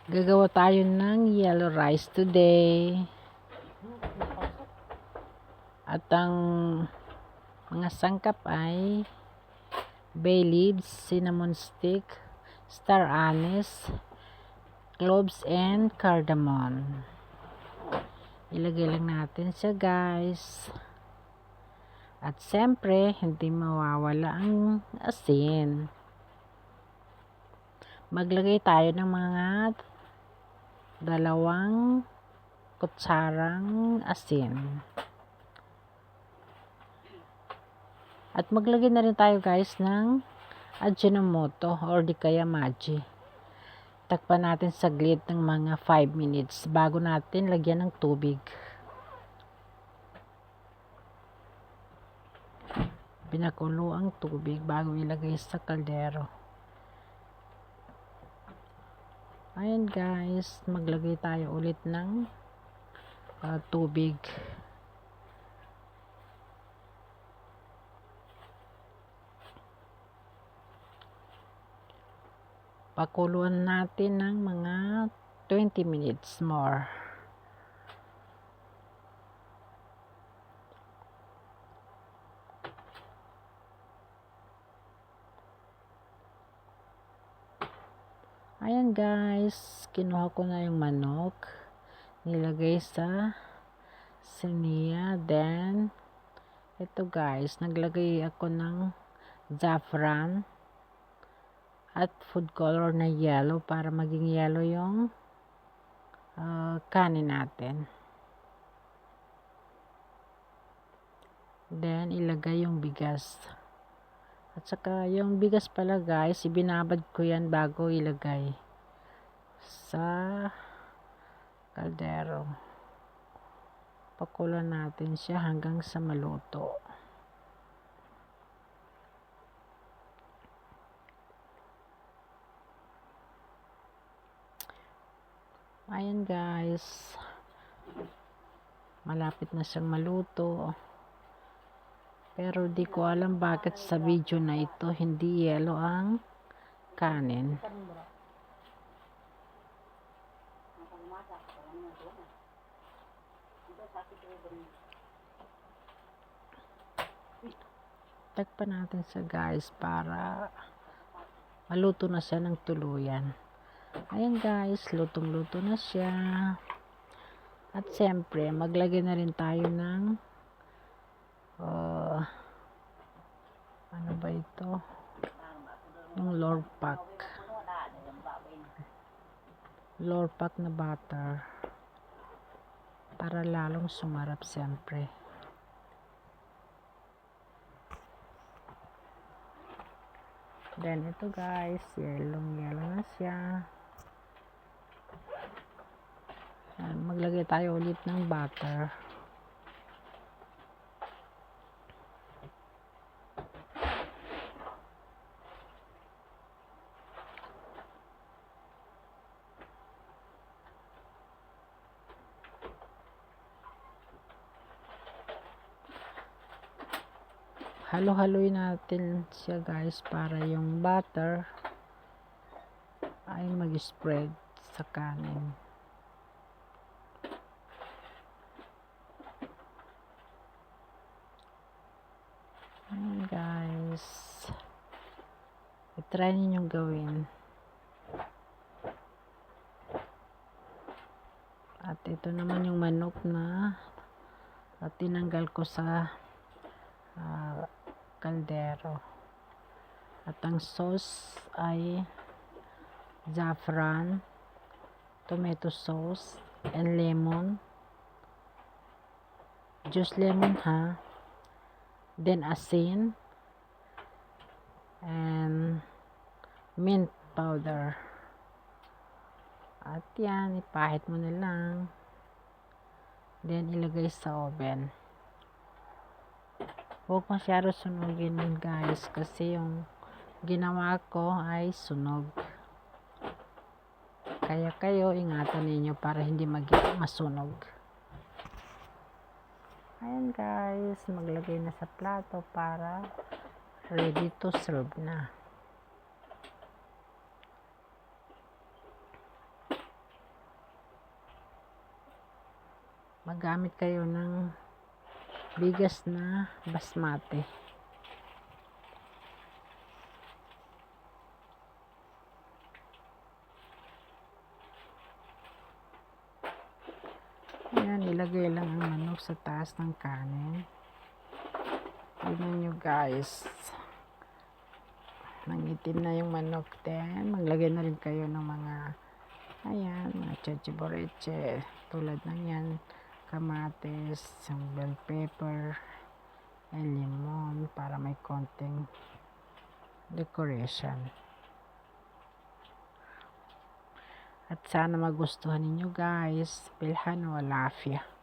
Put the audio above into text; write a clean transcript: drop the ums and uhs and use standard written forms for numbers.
Gagawa tayo ng yellow rice today. At ang mga sangkap ay bay leaves, cinnamon stick, star anise, cloves, and cardamom. Ilagay lang natin siya, guys. At siyempre, hindi mawawala ang asin. Maglagay tayo ng mga 2 kutsarang asin. At maglagay na rin tayo, guys, ng Ajinomoto or di kaya Maggi. Takpan natin saglit ng mga 5 minutes bago natin lagyan ng tubig. Pinakulo ang tubig bago ilagay sa kaldero. Ayan, guys, maglagay tayo ulit ng tubig. Pakuluan natin ng mga 20 minutes more. Ayan, guys, kinuha ko na yung manok. Nilagay sa siniya. Then, ito, guys, naglagay ako ng saffron at food color na yellow para maging yellow yung kanin natin. Then, ilagay yung bigas. At saka, yung bigas pala, guys, ibinabad ko yan bago ilagay sa kaldero. Pakulan natin siya hanggang sa maluto. Ayan, guys, malapit na siyang maluto, pero di ko alam bakit sa video na ito hindi yellow ang kanin. Takpan natin siya, guys, para maluto na siya ng tuluyan. Ayan, guys, lutong-luto na siya. At siyempre, maglagay na rin tayo ng ano ba ito? Yung Lorpak na butter para lalong sumarap, siyempre. Then, ito, guys, yellow na siya. Maglagay tayo ulit ng butter. Halo-haloy natin siya, guys, para yung butter ay mag-spread sa kanin. Ayan, guys, i-try ninyong gawin. At ito naman yung manok na tinanggal ko sa kaldero. At ang sauce ay saffron, tomato sauce, and lemon. Juice lemon, ha. Then asin and mint powder. At yan, ipahit mo na lang. Then ilagay sa oven. Huwag masyado sunugin, guys, kasi yung ginawa ko ay sunog. Kaya kayo, ingatan ninyo para hindi masunog. Ayan, guys, maglagay na sa plato para ready to serve na. magamit kayo ng bigas na basmati. Ayan, ilagay lang ang manok sa taas ng kanin. Tignan nyo guys, nangitim na yung manok. Then maglagay na rin kayo ng mga mga chachiboreche tulad ng yan, kamatis, bell pepper, and lemon para may konting decoration. At sana magustuhan ninyo guys. Bilhan o Alafia.